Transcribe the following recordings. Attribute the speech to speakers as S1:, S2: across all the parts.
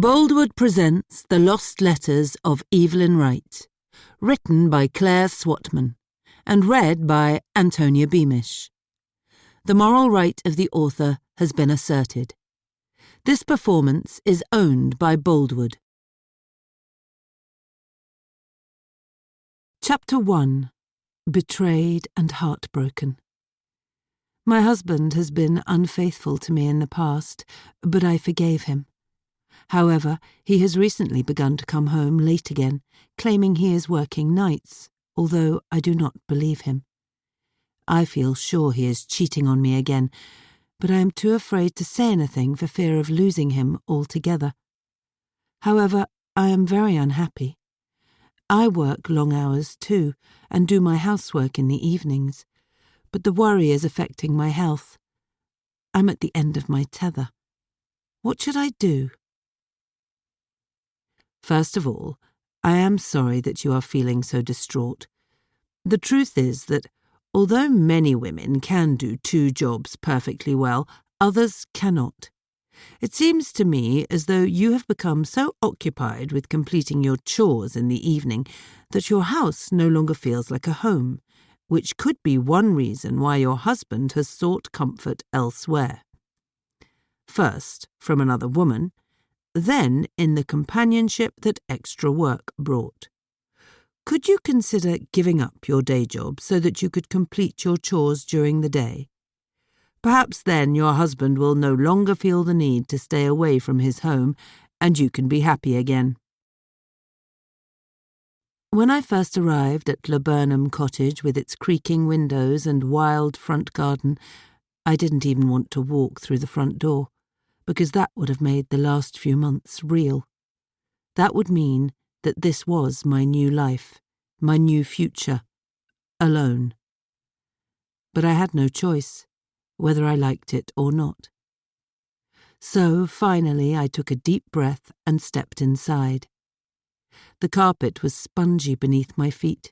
S1: Boldwood presents The Lost Letters of Evelyn Wright, written by Clare Swatman, and read by Antonia Beamish. The moral right of the author has been asserted. This performance is owned by Boldwood. Chapter 1. Betrayed and Heartbroken. My husband has been unfaithful to me in the past, but I forgave him. However, he has recently begun to come home late again, claiming he is working nights, although I do not believe him. I feel sure he is cheating on me again, but I am too afraid to say anything for fear of losing him altogether. However, I am very unhappy. I work long hours too, and do my housework in the evenings, but the worry is affecting my health. I'm at the end of my tether. What should I do? First of all, I am sorry that you are feeling so distraught. The truth is that, although many women can do two jobs perfectly well, others cannot. It seems to me as though you have become so occupied with completing your chores in the evening that your house no longer feels like a home, which could be one reason why your husband has sought comfort elsewhere. First, from another woman, then in the companionship that extra work brought. Could you consider giving up your day job so that you could complete your chores during the day? Perhaps then your husband will no longer feel the need to stay away from his home, and you can be happy again. When I first arrived at Laburnum Cottage with its creaking windows and wild front garden, I didn't even want to walk through the front door, because that would have made the last few months real. That would mean that this was my new life, my new future, alone. But I had no choice, whether I liked it or not. So, finally, I took a deep breath and stepped inside. The carpet was spongy beneath my feet,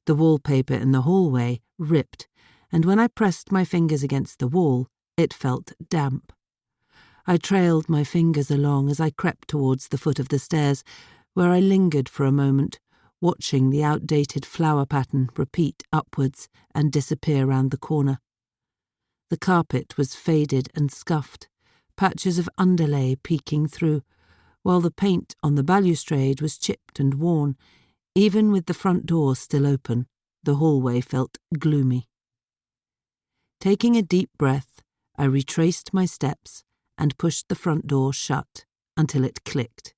S1: the wallpaper in the hallway ripped, and when I pressed my fingers against the wall, it felt damp. I trailed my fingers along as I crept towards the foot of the stairs, where I lingered for a moment, watching the outdated flower pattern repeat upwards and disappear round the corner. The carpet was faded and scuffed, patches of underlay peeking through, while the paint on the balustrade was chipped and worn. Even with the front door still open, the hallway felt gloomy. Taking a deep breath, I retraced my steps and pushed the front door shut until it clicked,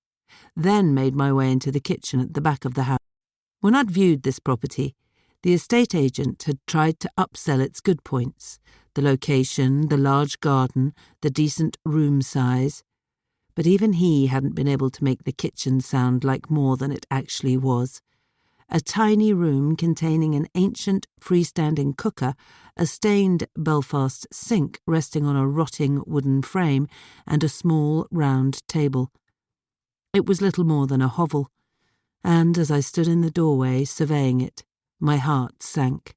S1: then made my way into the kitchen at the back of the house. When I'd viewed this property, the estate agent had tried to upsell its good points, the location, the large garden, the decent room size, but even he hadn't been able to make the kitchen sound like more than it actually was. A tiny room containing an ancient freestanding cooker, a stained Belfast sink resting on a rotting wooden frame, and a small round table. It was little more than a hovel, and as I stood in the doorway surveying it, my heart sank.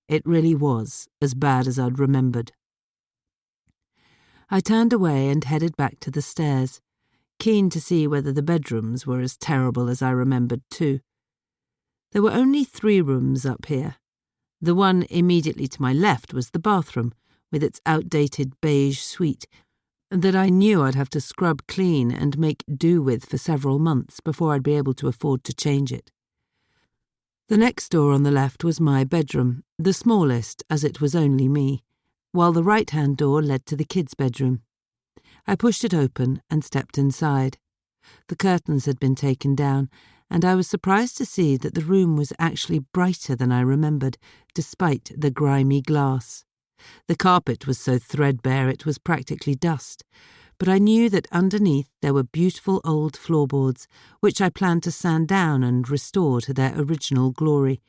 S1: It really was as bad as I'd remembered. I turned away and headed back to the stairs, keen to see whether the bedrooms were as terrible as I remembered too. There were only 3 rooms up here. The one immediately to my left was the bathroom, with its outdated beige suite, that I knew I'd have to scrub clean and make do with for several months before I'd be able to afford to change it. The next door on the left was my bedroom, the smallest as it was only me, while the right-hand door led to the kids' bedroom. I pushed it open and stepped inside. The curtains had been taken down, and I was surprised to see that the room was actually brighter than I remembered, despite the grimy glass. The carpet was so threadbare it was practically dust, but I knew that underneath there were beautiful old floorboards, which I planned to sand down and restore to their original glory.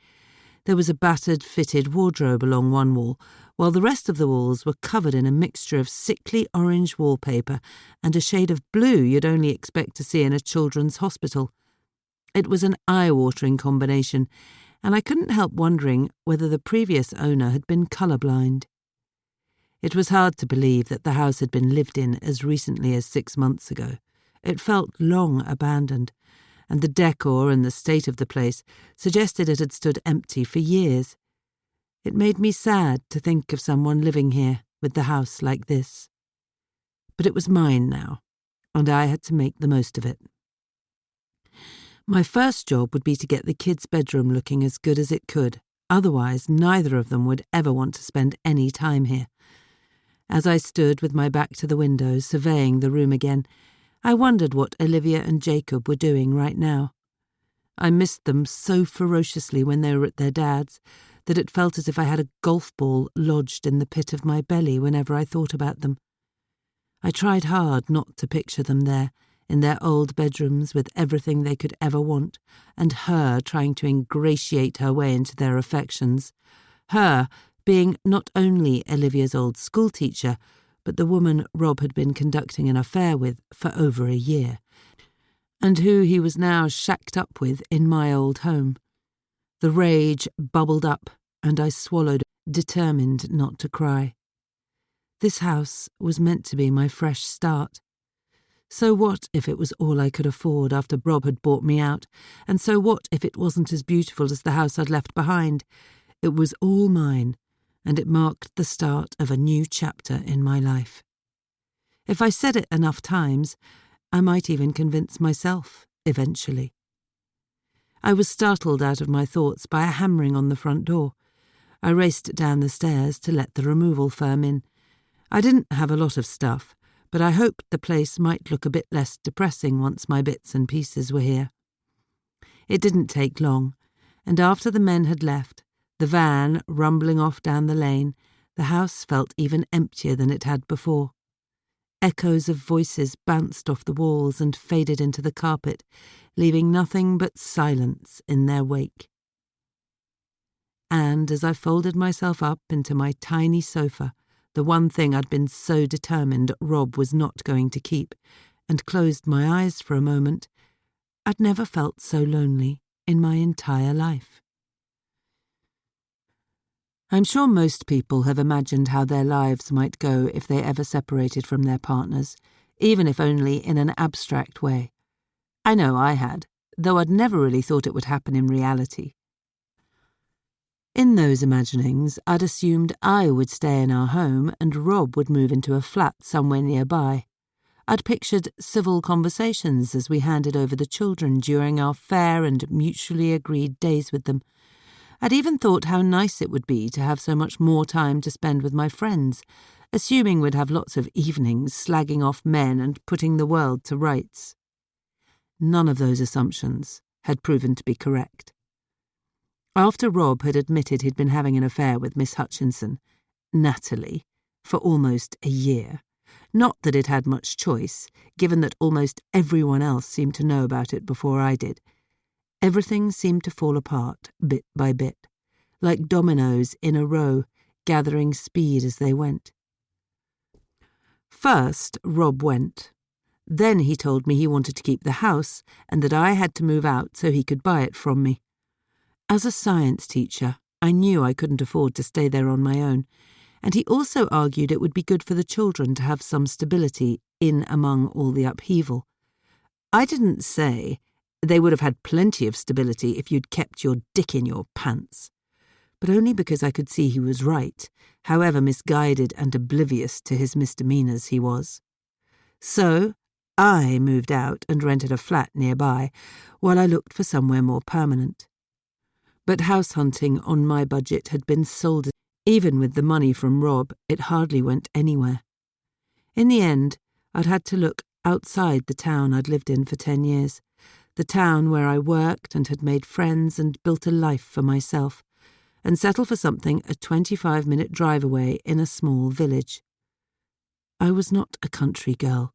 S1: There was a battered fitted wardrobe along one wall, while the rest of the walls were covered in a mixture of sickly orange wallpaper and a shade of blue you'd only expect to see in a children's hospital. It was an eye-watering combination, and I couldn't help wondering whether the previous owner had been colourblind. It was hard to believe that the house had been lived in as recently as 6 months ago, It felt long abandoned, and the decor and the state of the place suggested it had stood empty for years. It made me sad to think of someone living here with the house like this. But it was mine now, and I had to make the most of it. My first job would be to get the kids' bedroom looking as good as it could. Otherwise, neither of them would ever want to spend any time here. As I stood with my back to the window, surveying the room again, I wondered what Olivia and Jacob were doing right now. I missed them so ferociously when they were at their dad's that it felt as if I had a golf ball lodged in the pit of my belly whenever I thought about them. I tried hard not to picture them there, in their old bedrooms with everything they could ever want, and her trying to ingratiate her way into their affections. Her being not only Olivia's old schoolteacher, but the woman Rob had been conducting an affair with for over a year, and who he was now shacked up with in my old home. The rage bubbled up, and I swallowed, determined not to cry. This house was meant to be my fresh start. So what if it was all I could afford after Rob had bought me out, and so what if it wasn't as beautiful as the house I'd left behind? It was all mine, and it marked the start of a new chapter in my life. If I said it enough times, I might even convince myself, eventually. I was startled out of my thoughts by a hammering on the front door. I raced down the stairs to let the removal firm in. I didn't have a lot of stuff, but I hoped the place might look a bit less depressing once my bits and pieces were here. It didn't take long, and after the men had left, the van rumbling off down the lane, the house felt even emptier than it had before. Echoes of voices bounced off the walls and faded into the carpet, leaving nothing but silence in their wake. And as I folded myself up into my tiny sofa, the one thing I'd been so determined Rob was not going to keep, and closed my eyes for a moment, I'd never felt so lonely in my entire life. I'm sure most people have imagined how their lives might go if they ever separated from their partners, even if only in an abstract way. I know I had, though I'd never really thought it would happen in reality. In those imaginings, I'd assumed I would stay in our home and Rob would move into a flat somewhere nearby. I'd pictured civil conversations as we handed over the children during our fair and mutually agreed days with them. I'd even thought how nice it would be to have so much more time to spend with my friends, assuming we'd have lots of evenings slagging off men and putting the world to rights. None of those assumptions had proven to be correct. After Rob had admitted he'd been having an affair with Miss Hutchinson, Natalie, for almost a year, not that it had much choice, given that almost everyone else seemed to know about it before I did, everything seemed to fall apart bit by bit, like dominoes in a row, gathering speed as they went. First, Rob went. Then he told me he wanted to keep the house and that I had to move out so he could buy it from me. As a science teacher, I knew I couldn't afford to stay there on my own, and he also argued it would be good for the children to have some stability in among all the upheaval. I didn't say they would have had plenty of stability if you'd kept your dick in your pants, but only because I could see he was right, however misguided and oblivious to his misdemeanours he was. So I moved out and rented a flat nearby while I looked for somewhere more permanent. But house hunting on my budget had been sold. Even with the money from Rob, it hardly went anywhere. In the end, I'd had to look outside the town I'd lived in for 10 years, the town where I worked and had made friends and built a life for myself, and settle for something a 25-minute drive away in a small village. I was not a country girl.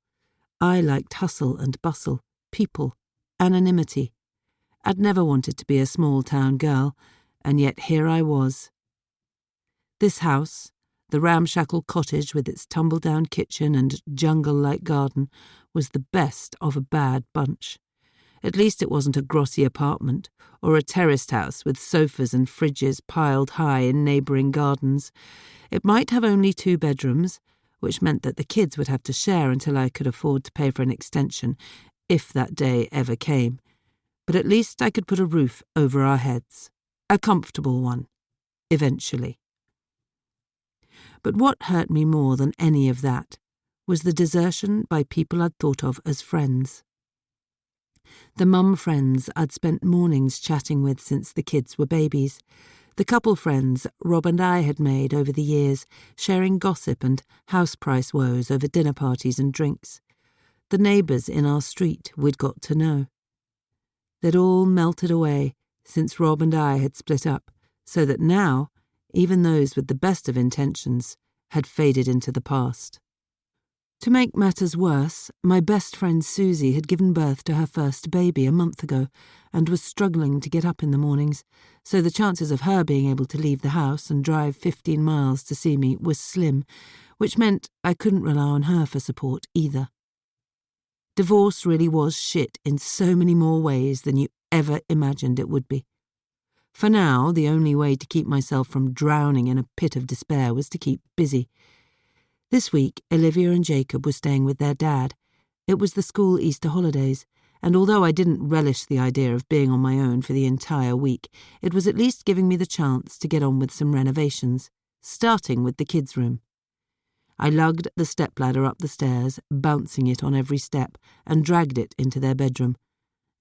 S1: I liked hustle and bustle, people, anonymity. I'd never wanted to be a small-town girl, and yet here I was. This house, the ramshackle cottage with its tumble-down kitchen and jungle-like garden, was the best of a bad bunch. At least it wasn't a grossy apartment, or a terraced house with sofas and fridges piled high in neighbouring gardens. It might have only 2 bedrooms, which meant that the kids would have to share until I could afford to pay for an extension, if that day ever came. But at least I could put a roof over our heads. A comfortable one. Eventually. But what hurt me more than any of that was the desertion by people I'd thought of as friends. The mum friends I'd spent mornings chatting with since the kids were babies, the couple friends Rob and I had made over the years, sharing gossip and house price woes over dinner parties and drinks, the neighbours in our street we'd got to know. They'd all melted away since Rob and I had split up, so that now, even those with the best of intentions had faded into the past. To make matters worse, my best friend Susie had given birth to her first baby a month ago and was struggling to get up in the mornings, so the chances of her being able to leave the house and drive 15 miles to see me was slim, which meant I couldn't rely on her for support either. Divorce really was shit in so many more ways than you ever imagined it would be. For now, the only way to keep myself from drowning in a pit of despair was to keep busy. This week, Olivia and Jacob were staying with their dad. It was the school Easter holidays, and although I didn't relish the idea of being on my own for the entire week, it was at least giving me the chance to get on with some renovations, starting with the kids' room. I lugged the stepladder up the stairs, bouncing it on every step, and dragged it into their bedroom.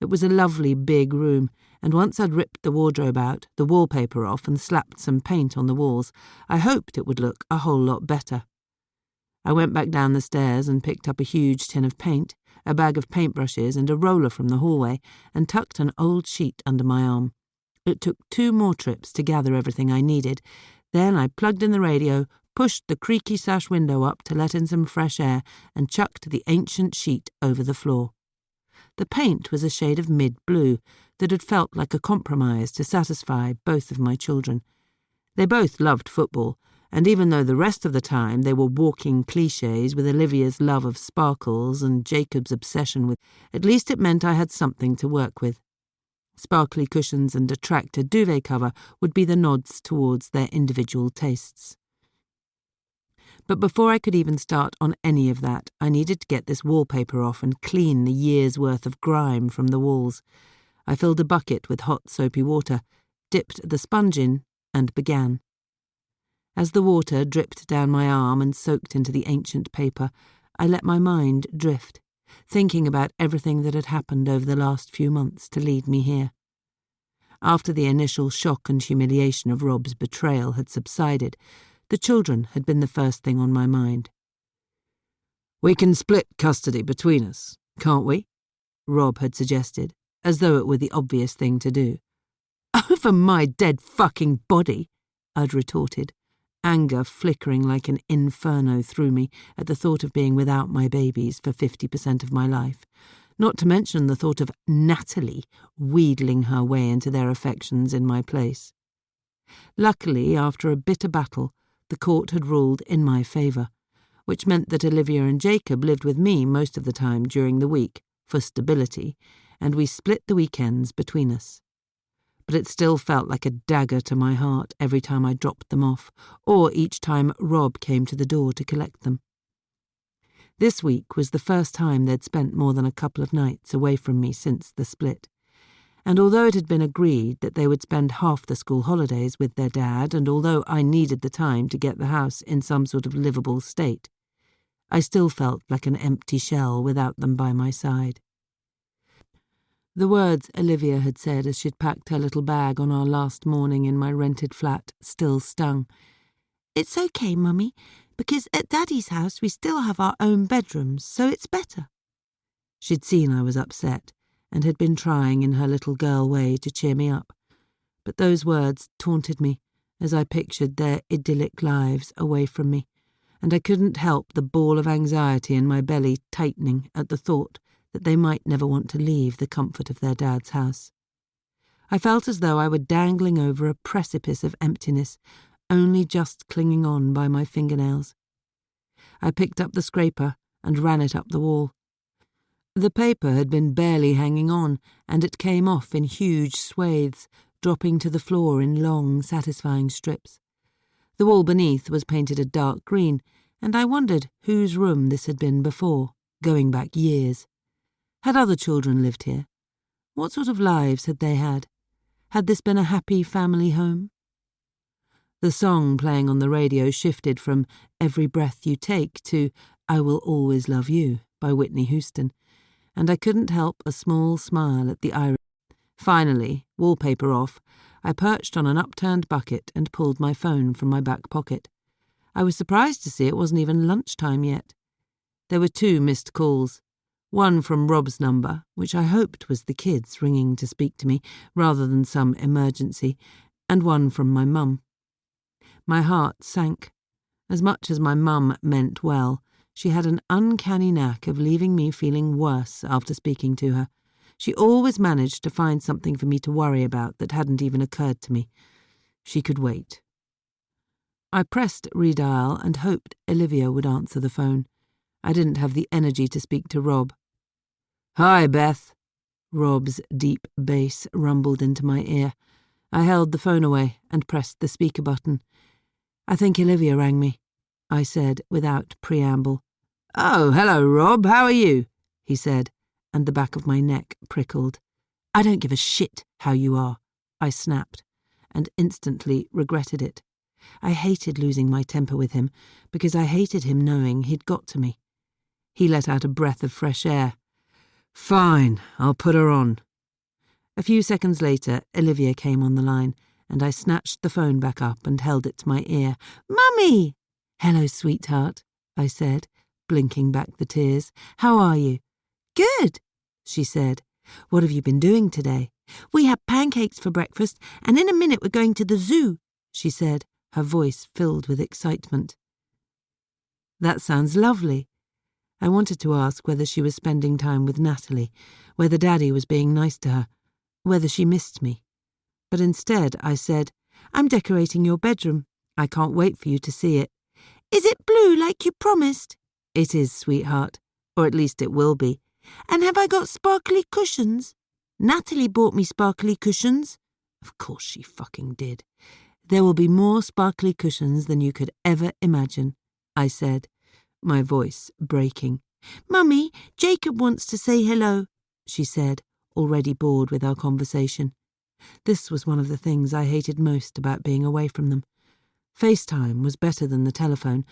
S1: It was a lovely big room, and once I'd ripped the wardrobe out, the wallpaper off, and slapped some paint on the walls, I hoped it would look a whole lot better. I went back down the stairs and picked up a huge tin of paint, a bag of paintbrushes and a roller from the hallway, and tucked an old sheet under my arm. It took 2 more trips to gather everything I needed. Then I plugged in the radio, pushed the creaky sash window up to let in some fresh air, and chucked the ancient sheet over the floor. The paint was a shade of mid-blue that had felt like a compromise to satisfy both of my children. They both loved football, and even though the rest of the time they were walking clichés with Olivia's love of sparkles and Jacob's obsession with, at least it meant I had something to work with. Sparkly cushions and a tractor duvet cover would be the nods towards their individual tastes. But before I could even start on any of that, I needed to get this wallpaper off and clean the year's worth of grime from the walls. I filled a bucket with hot soapy water, dipped the sponge in, and began. As the water dripped down my arm and soaked into the ancient paper, I let my mind drift, thinking about everything that had happened over the last few months to lead me here. After the initial shock and humiliation of Rob's betrayal had subsided, the children had been the first thing on my mind. "We can split custody between us, can't we?" Rob had suggested, as though it were the obvious thing to do. "Over my dead fucking body," I'd retorted, anger flickering like an inferno through me at the thought of being without my babies for 50% of my life, not to mention the thought of Natalie wheedling her way into their affections in my place. Luckily, after a bitter battle, the court had ruled in my favour, which meant that Olivia and Jacob lived with me most of the time during the week, for stability, and we split the weekends between us. But it still felt like a dagger to my heart every time I dropped them off, or each time Rob came to the door to collect them. This week was the first time they'd spent more than a couple of nights away from me since the split, and although it had been agreed that they would spend half the school holidays with their dad, and although I needed the time to get the house in some sort of livable state, I still felt like an empty shell without them by my side. The words Olivia had said as she'd packed her little bag on our last morning in my rented flat still stung. "It's okay, Mummy, because at Daddy's house we still have our own bedrooms, so it's better." She'd seen I was upset and had been trying in her little girl way to cheer me up, but those words taunted me as I pictured their idyllic lives away from me, and I couldn't help the ball of anxiety in my belly tightening at the thought that they might never want to leave the comfort of their dad's house. I felt as though I were dangling over a precipice of emptiness, only just clinging on by my fingernails. I picked up the scraper and ran it up the wall. The paper had been barely hanging on, and it came off in huge swathes, dropping to the floor in long, satisfying strips. The wall beneath was painted a dark green, and I wondered whose room this had been before, going back years. Had other children lived here? What sort of lives had they had? Had this been a happy family home? The song playing on the radio shifted from Every Breath You Take to I Will Always Love You by Whitney Houston, and I couldn't help a small smile at the irony. Finally, wallpaper off, I perched on an upturned bucket and pulled my phone from my back pocket. I was surprised to see it wasn't even lunchtime yet. There were 2 missed calls. One from Rob's number, which I hoped was the kids ringing to speak to me rather than some emergency, and one from my mum. My heart sank. As much as my mum meant well, she had an uncanny knack of leaving me feeling worse after speaking to her. She always managed to find something for me to worry about that hadn't even occurred to me. She could wait. I pressed redial and hoped Olivia would answer the phone. I didn't have the energy to speak to Rob. "Hi, Beth." Rob's deep bass rumbled into my ear. I held the phone away and pressed the speaker button. "I think Olivia rang me," I said without preamble. "Oh, hello, Rob. How are you?" he said, and the back of my neck prickled. "I don't give a shit how you are," I snapped, and instantly regretted it. I hated losing my temper with him because I hated him knowing he'd got to me. He let out a breath of fresh air. "Fine, I'll put her on." A few seconds later, Olivia came on the line, and I snatched the phone back up and held it to my ear. "Mummy!" "Hello, sweetheart," I said, blinking back the tears. "How are you?" "Good," she said. "What have you been doing today?" "We had pancakes for breakfast, and in a minute we're going to the zoo," she said, her voice filled with excitement. "That sounds lovely." I wanted to ask whether she was spending time with Natalie, whether Daddy was being nice to her, whether she missed me. But instead I said, "I'm decorating your bedroom. I can't wait for you to see it." "Is it blue like you promised?" "It is, sweetheart. Or at least it will be." "And have I got sparkly cushions?" "Natalie bought me sparkly cushions." Of course she fucking did. "There will be more sparkly cushions than you could ever imagine," I said, my voice breaking. "Mummy, Jacob wants to say hello," she said, already bored with our conversation. This was one of the things I hated most about being away from them. FaceTime was better than the telephone,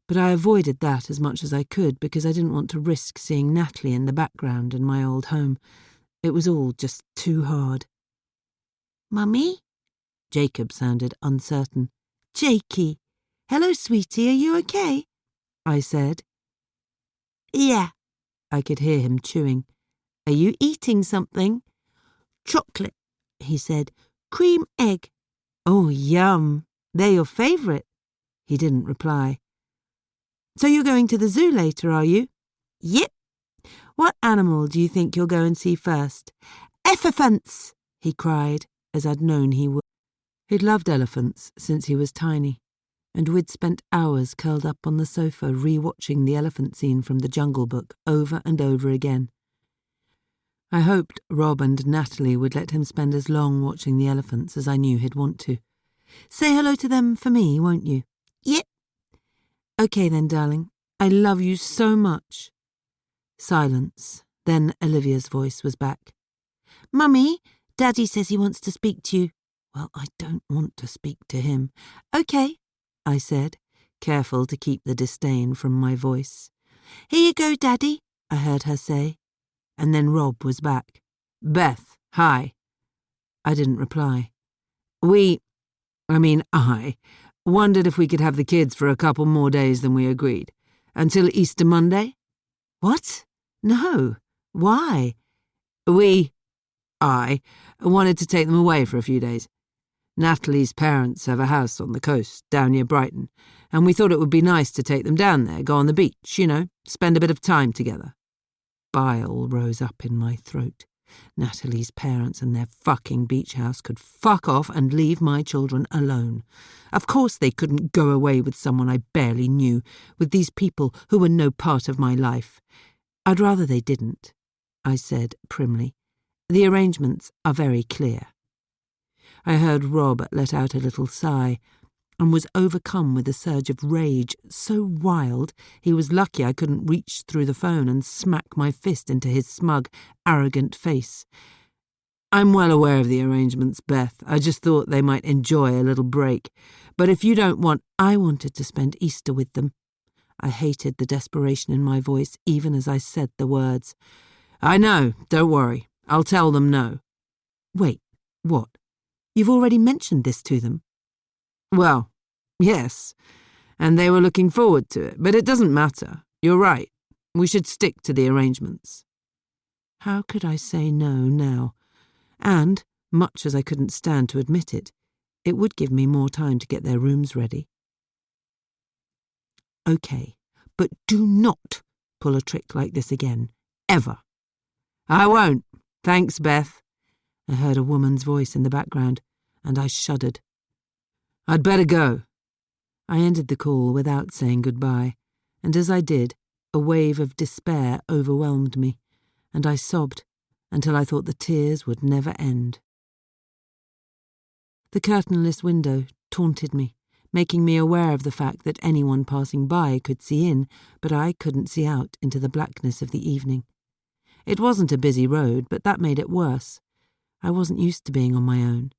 S1: but I avoided that as much as I could because I didn't want to risk seeing Natalie in the background in my old home. It was all just too hard. "Mummy?" Jacob sounded uncertain. "Jakey. Hello, sweetie, are you okay?" I said. "Yeah." I could hear him chewing. "Are you eating something?" "Chocolate," he said. "Cream egg." "Oh, yum. They're your favourite." He didn't reply. "So you're going to the zoo later, are you?" "Yep." "What animal do you think you'll go and see first?" "Elephants," he cried, as I'd known he would. He'd loved elephants since he was tiny, and we'd spent hours curled up on the sofa re-watching the elephant scene from the Jungle Book over and over again. I hoped Rob and Natalie would let him spend as long watching the elephants as I knew he'd want to. "Say hello to them for me, won't you?" "Yep." "Okay then, darling. I love you so much." Silence. Then Olivia's voice was back. "Mummy, Daddy says he wants to speak to you." Well, I don't want to speak to him. "Okay," I said, careful to keep the disdain from my voice. "Here you go, Daddy," I heard her say. And then Rob was back. "Beth, hi." I didn't reply. I wondered if we could have the kids for a couple more days than we agreed. Until Easter Monday?" "What? No. Why?" I wanted to take them away for a few days. Natalie's parents have a house on the coast, down near Brighton, and we thought it would be nice to take them down there, go on the beach, spend a bit of time together. Bile rose up in my throat. Natalie's parents and their fucking beach house could fuck off and leave my children alone. Of course they couldn't go away with someone I barely knew, with these people who were no part of my life. "I'd rather they didn't," I said primly. "The arrangements are very clear." I heard Rob let out a little sigh. and was overcome with a surge of rage so wild he was lucky I couldn't reach through the phone and smack my fist into his smug, arrogant face. "I'm well aware of the arrangements, Beth. I just thought they might enjoy a little break. But if you don't want—" I wanted to spend Easter with them. I hated the desperation in my voice even as I said the words. "I know, don't worry. I'll tell them no." "Wait, what? You've already mentioned this to them?" "Well, yes, and they were looking forward to it, but it doesn't matter. You're right. We should stick to the arrangements." How could I say no now? And, much as I couldn't stand to admit it, it would give me more time to get their rooms ready. "Okay, but do not pull a trick like this again, ever." "I won't. Thanks, Beth." I heard a woman's voice in the background, and I shuddered. "I'd better go." I ended the call without saying goodbye, and as I did, a wave of despair overwhelmed me, and I sobbed until I thought the tears would never end. The curtainless window taunted me, making me aware of the fact that anyone passing by could see in, but I couldn't see out into the blackness of the evening. It wasn't a busy road, but that made it worse. I wasn't used to being on my own,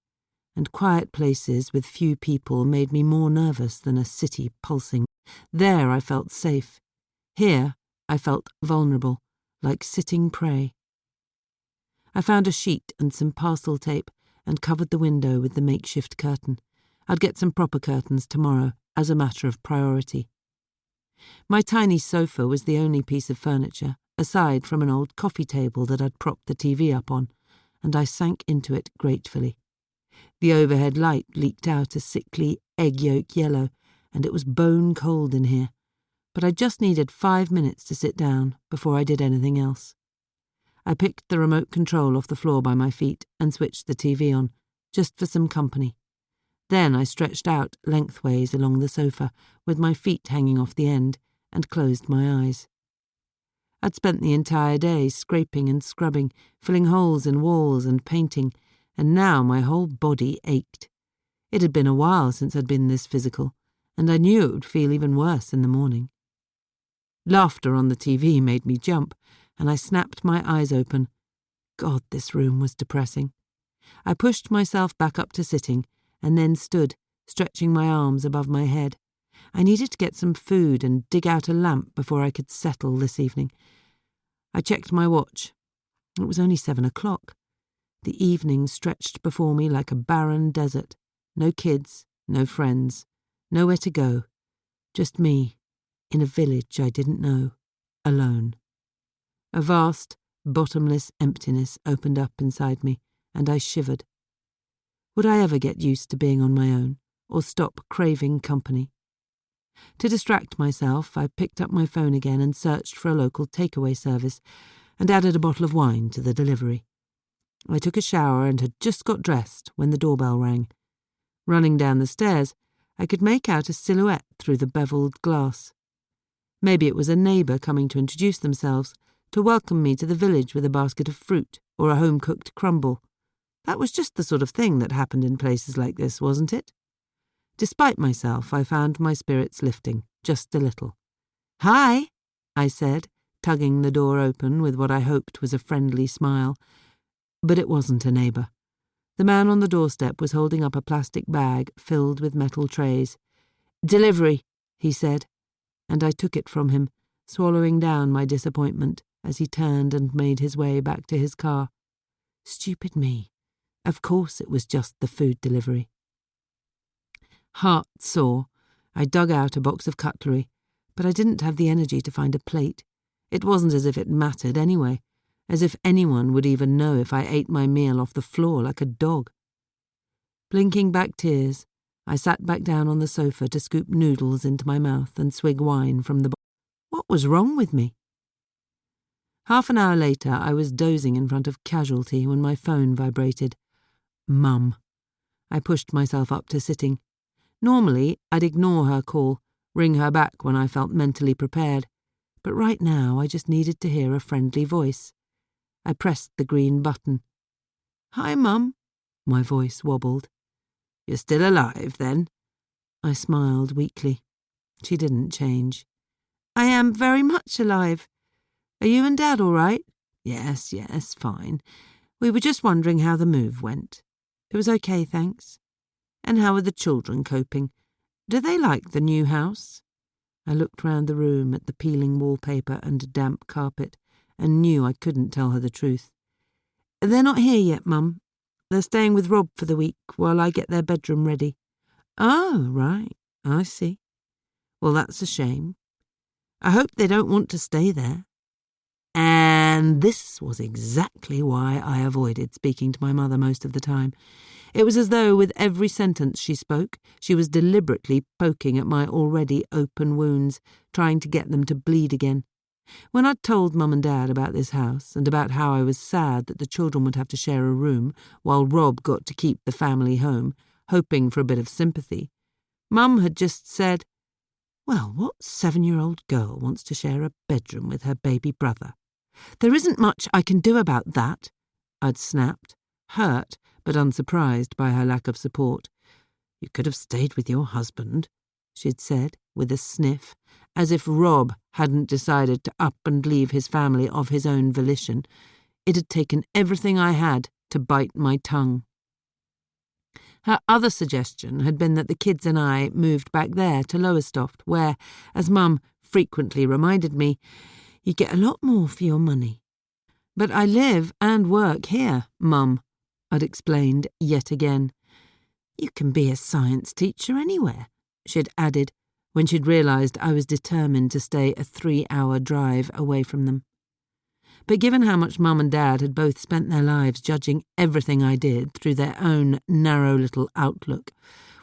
S1: and quiet places with few people made me more nervous than a city pulsing. There I felt safe. Here I felt vulnerable, like sitting prey. I found a sheet and some parcel tape and covered the window with the makeshift curtain. I'd get some proper curtains tomorrow, as a matter of priority. My tiny sofa was the only piece of furniture, aside from an old coffee table that I'd propped the TV up on, and I sank into it gratefully. The overhead light leaked out a sickly egg yolk yellow, and it was bone cold in here, but I just needed 5 minutes to sit down before I did anything else. I picked the remote control off the floor by my feet and switched the TV on, just for some company. Then I stretched out lengthways along the sofa, with my feet hanging off the end, and closed my eyes. I'd spent the entire day scraping and scrubbing, filling holes in walls and painting, and now my whole body ached. It had been a while since I'd been this physical, and I knew it would feel even worse in the morning. Laughter on the TV made me jump, and I snapped my eyes open. God, this room was depressing. I pushed myself back up to sitting, and then stood, stretching my arms above my head. I needed to get some food and dig out a lamp before I could settle this evening. I checked my watch. It was only 7 o'clock. The evening stretched before me like a barren desert. No kids, no friends, nowhere to go. Just me, in a village I didn't know, alone. A vast, bottomless emptiness opened up inside me, and I shivered. Would I ever get used to being on my own, or stop craving company? To distract myself, I picked up my phone again and searched for a local takeaway service, and added a bottle of wine to the delivery. I took a shower and had just got dressed when the doorbell rang. Running down the stairs, I could make out a silhouette through the beveled glass. Maybe it was a neighbour coming to introduce themselves, to welcome me to the village with a basket of fruit or a home-cooked crumble. That was just the sort of thing that happened in places like this, wasn't it? Despite myself, I found my spirits lifting, just a little. "Hi," I said, tugging the door open with what I hoped was a friendly smile. But it wasn't a neighbour. The man on the doorstep was holding up a plastic bag filled with metal trays. "Delivery," he said, and I took it from him, swallowing down my disappointment as he turned and made his way back to his car. Stupid me. Of course it was just the food delivery. Heart sore, I dug out a box of cutlery, but I didn't have the energy to find a plate. It wasn't as if it mattered anyway, as if anyone would even know if I ate my meal off the floor like a dog. Blinking back tears, I sat back down on the sofa to scoop noodles into my mouth and swig wine from the bottle. What was wrong with me? Half an hour later, I was dozing in front of Casualty when my phone vibrated. Mum. I pushed myself up to sitting. Normally, I'd ignore her call, ring her back when I felt mentally prepared, but right now I just needed to hear a friendly voice. I pressed the green button. "Hi, Mum." My voice wobbled. "You're still alive, then?" I smiled weakly. She didn't change. I am very much alive. Are you and Dad all right? Yes, fine. We were just wondering how the move went. It was okay, thanks. And how are the children coping? Do they like the new house? I looked round the room at the peeling wallpaper and damp carpet and knew I couldn't tell her the truth. They're not here yet, Mum. They're staying with Rob for the week while I get their bedroom ready. Oh, right, I see. Well, that's a shame. I hope they don't want to stay there. And this was exactly why I avoided speaking to my mother most of the time. It was as though with every sentence she spoke, she was deliberately poking at my already open wounds, trying to get them to bleed again. When I'd told Mum and Dad about this house and about how I was sad that the children would have to share a room while Rob got to keep the family home, hoping for a bit of sympathy, Mum had just said, "Well, what 7-year-old girl wants to share a bedroom with her baby brother? There isn't much I can do about that," I'd snapped, hurt but unsurprised by her lack of support. "You could have stayed with your husband," she'd said, with a sniff, as if Rob hadn't decided to up and leave his family of his own volition. It had taken everything I had to bite my tongue. Her other suggestion had been that the kids and I moved back there to Lowestoft, where, as Mum frequently reminded me, you get a lot more for your money. "But I live and work here, Mum," I'd explained yet again. "You can be a science teacher anywhere," she'd added, when she'd realised I was determined to stay a 3-hour drive away from them. But given how much Mum and Dad had both spent their lives judging everything I did through their own narrow little outlook,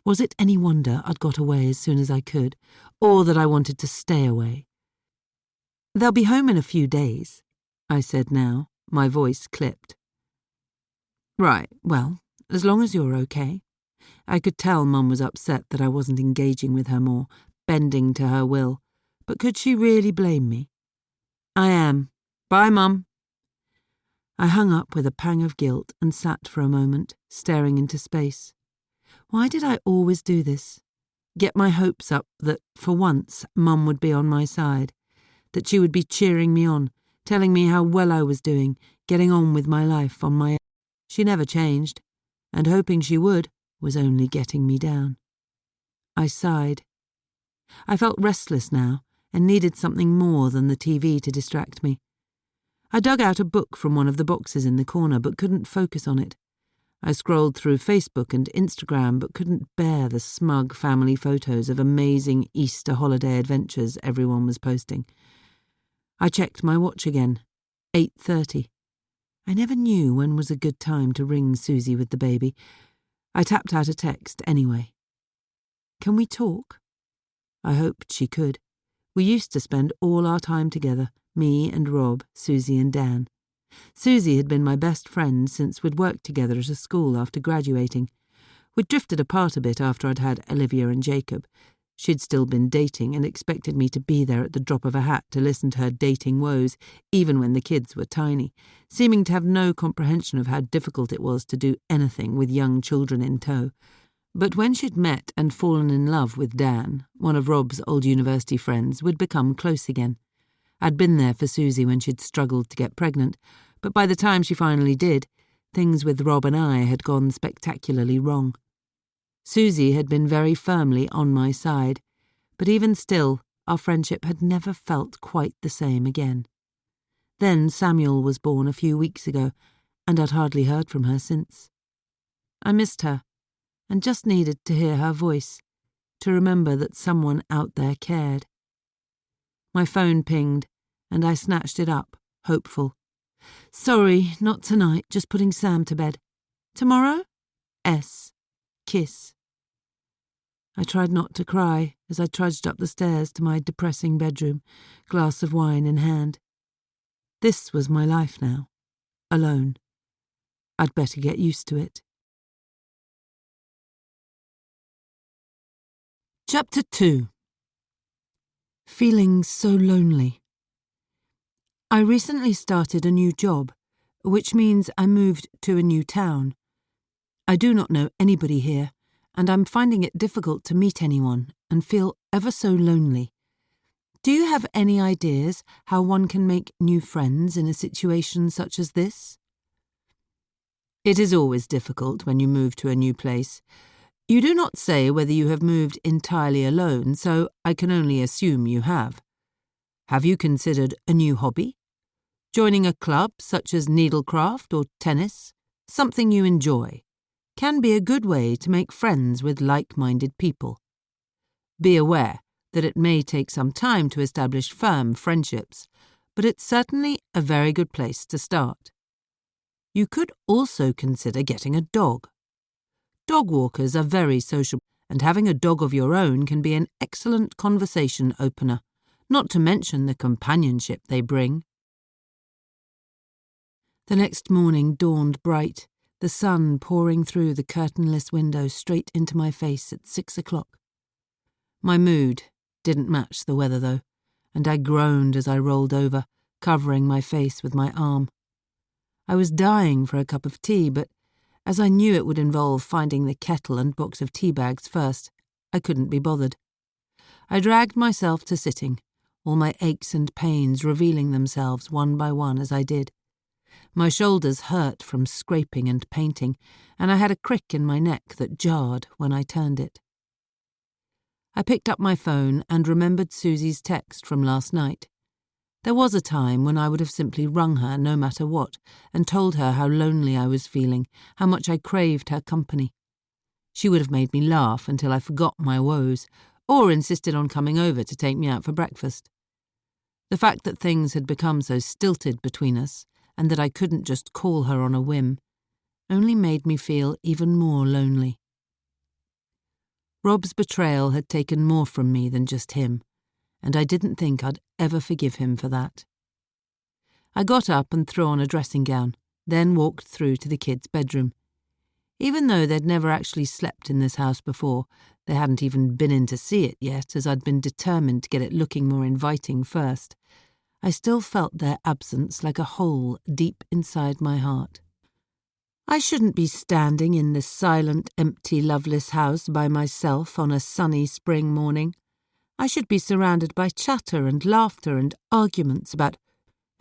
S1: was it any wonder I'd got away as soon as I could, or that I wanted to stay away? "They'll be home in a few days," I said now, my voice clipped. "Right, well, as long as you're okay." I could tell Mum was upset that I wasn't engaging with her more, bending to her will, but could she really blame me? "I am. Bye, Mum." I hung up with a pang of guilt and sat for a moment, staring into space. Why did I always do this? Get my hopes up that, for once, Mum would be on my side, that she would be cheering me on, telling me how well I was doing, getting on with my life on my own. She never changed, and hoping she would was only getting me down. I sighed. I felt restless now and needed something more than the TV to distract me. I dug out a book from one of the boxes in the corner but couldn't focus on it. I scrolled through Facebook and Instagram but couldn't bear the smug family photos of amazing Easter holiday adventures everyone was posting. I checked my watch again. 8:30. I never knew when was a good time to ring Susie with the baby. I tapped out a text anyway. "Can we talk?" I hoped she could. We used to spend all our time together, me and Rob, Susie and Dan. Susie had been my best friend since we'd worked together at a school after graduating. We'd drifted apart a bit after I'd had Olivia and Jacob. She'd still been dating and expected me to be there at the drop of a hat to listen to her dating woes, even when the kids were tiny, seeming to have no comprehension of how difficult it was to do anything with young children in tow. But when she'd met and fallen in love with Dan, one of Rob's old university friends, we'd become close again. I'd been there for Susie when she'd struggled to get pregnant, but by the time she finally did, things with Rob and I had gone spectacularly wrong. Susie had been very firmly on my side, but even still, our friendship had never felt quite the same again. Then Samuel was born a few weeks ago, and I'd hardly heard from her since. I missed her, and just needed to hear her voice, to remember that someone out there cared. My phone pinged, and I snatched it up, hopeful. "Sorry, not tonight, just putting Sam to bed. Tomorrow? S. Kiss." I tried not to cry as I trudged up the stairs to my depressing bedroom, glass of wine in hand. This was my life now, alone. I'd better get used to it. Chapter 2. Feeling so lonely. I recently started a new job, which means I moved to a new town. I do not know anybody here, and I'm finding it difficult to meet anyone and feel ever so lonely. Do you have any ideas how one can make new friends in a situation such as this? It is always difficult when you move to a new place. You do not say whether you have moved entirely alone, so I can only assume you have. Have you considered a new hobby? Joining a club such as needlecraft or tennis, something you enjoy, can be a good way to make friends with like-minded people. Be aware that it may take some time to establish firm friendships, but it's certainly a very good place to start. You could also consider getting a dog. Dog walkers are very sociable, and having a dog of your own can be an excellent conversation opener, not to mention the companionship they bring. The next morning dawned bright, the sun pouring through the curtainless window straight into my face at 6 o'clock. My mood didn't match the weather, though, and I groaned as I rolled over, covering my face with my arm. I was dying for a cup of tea, but as I knew it would involve finding the kettle and box of tea bags first, I couldn't be bothered. I dragged myself to sitting, all my aches and pains revealing themselves one by one as I did. My shoulders hurt from scraping and painting, and I had a crick in my neck that jarred when I turned it. I picked up my phone and remembered Susie's text from last night. There was a time when I would have simply rung her no matter what and told her how lonely I was feeling, how much I craved her company. She would have made me laugh until I forgot my woes, or insisted on coming over to take me out for breakfast. The fact that things had become so stilted between us, and that I couldn't just call her on a whim, only made me feel even more lonely. Rob's betrayal had taken more from me than just him, and I didn't think I'd ever forgive him for that. I got up and threw on a dressing gown, then walked through to the kids' bedroom. Even though they'd never actually slept in this house before, they hadn't even been in to see it yet, as I'd been determined to get it looking more inviting first, I still felt their absence like a hole deep inside my heart. I shouldn't be standing in this silent, empty, loveless house by myself on a sunny spring morning. I should be surrounded by chatter and laughter and arguments about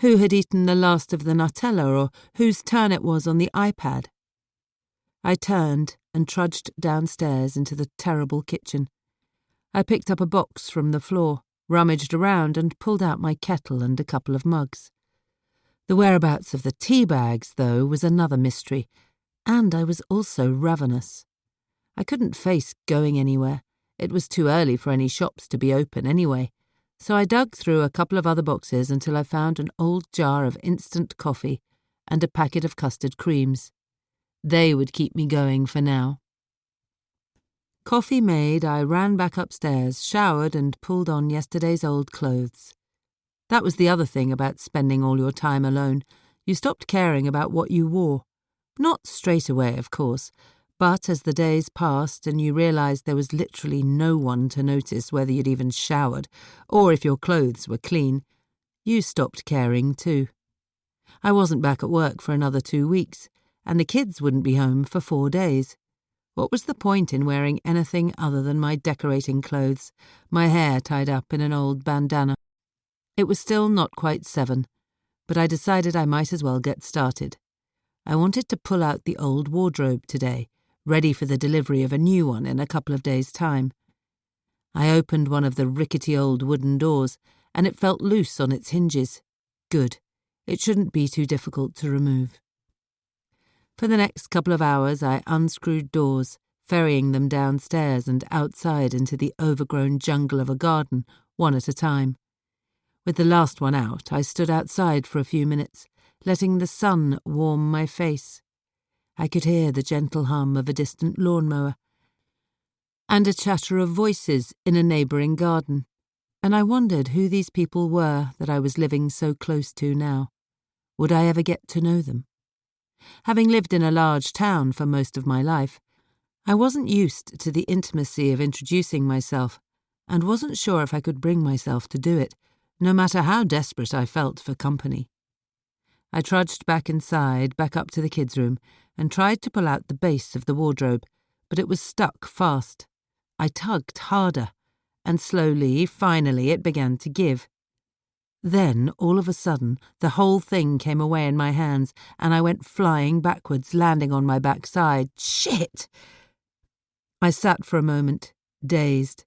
S1: who had eaten the last of the Nutella or whose turn it was on the iPad. I turned and trudged downstairs into the terrible kitchen. I picked up a box from the floor, rummaged around and pulled out my kettle and a couple of mugs. The whereabouts of the tea bags, though, was another mystery, and I was also ravenous. I couldn't face going anywhere. It was too early for any shops to be open anyway, so I dug through a couple of other boxes until I found an old jar of instant coffee and a packet of custard creams. They would keep me going for now. Coffee made, I ran back upstairs, showered and pulled on yesterday's old clothes. That was the other thing about spending all your time alone. You stopped caring about what you wore. Not straight away, of course, but as the days passed and you realised there was literally no one to notice whether you'd even showered or if your clothes were clean, you stopped caring too. I wasn't back at work for another 2 weeks, and the kids wouldn't be home for 4 days. What was the point in wearing anything other than my decorating clothes, my hair tied up in an old bandana? It was still not quite 7, but I decided I might as well get started. I wanted to pull out the old wardrobe today, ready for the delivery of a new one in a couple of days' time. I opened one of the rickety old wooden doors, and it felt loose on its hinges. Good. It shouldn't be too difficult to remove. For the next couple of hours I unscrewed doors, ferrying them downstairs and outside into the overgrown jungle of a garden, one at a time. With the last one out, I stood outside for a few minutes, letting the sun warm my face. I could hear the gentle hum of a distant lawnmower and a chatter of voices in a neighbouring garden, and I wondered who these people were that I was living so close to now. Would I ever get to know them? Having lived in a large town for most of my life, I wasn't used to the intimacy of introducing myself and wasn't sure if I could bring myself to do it, no matter how desperate I felt for company. I trudged back inside, back up to the kids' room, and tried to pull out the base of the wardrobe, but it was stuck fast. I tugged harder, and slowly, finally, it began to give. Then, all of a sudden, the whole thing came away in my hands, and I went flying backwards, landing on my backside. Shit! I sat for a moment, dazed,